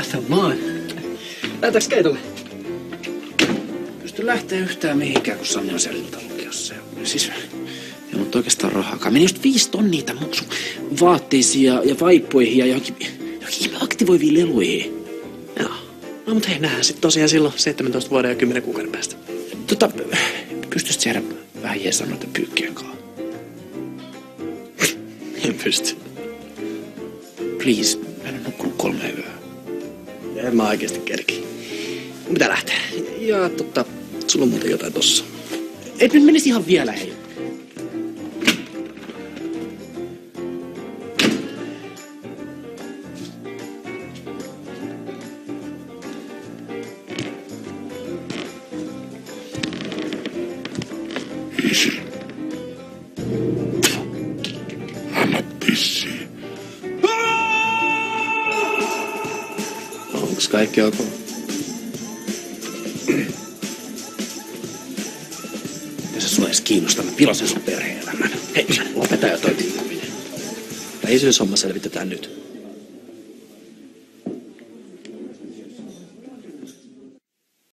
Mahtamaan. Lähdetäänkö keitolle? Pysty lähteä yhtään mihinkään, kun Sanni on siellä iltalukiossa. Siis ei ollut oikeastaan rahaakaan. Meni just 5 tonnia tämän muksun vaatteisiin ja vaippoihin ja johonkin aktivoiviin leluihin. Joo. No mut hei, nähdään sit tosiaan silloin 17 vuoden ja 10 kuukauden päästä. Pystyisit jäädä vähän jeesaa noiden pyykkien kanssa? En pysty. Please, mä en ole nukkunut 3 yöä. En mä oikeesti kerki. Mun pitää lähteä. Ja sulla on muuten jotain tossa. Et nyt menisi ihan vielä, hei. Anna pissi. Onks kaikki ok? Ei se sua edes kiinnostaa, mä pilasin sun perhe-elämän. Hei, lopeta jo toi tiiminen. Tämä isyyshomma selvitetään nyt.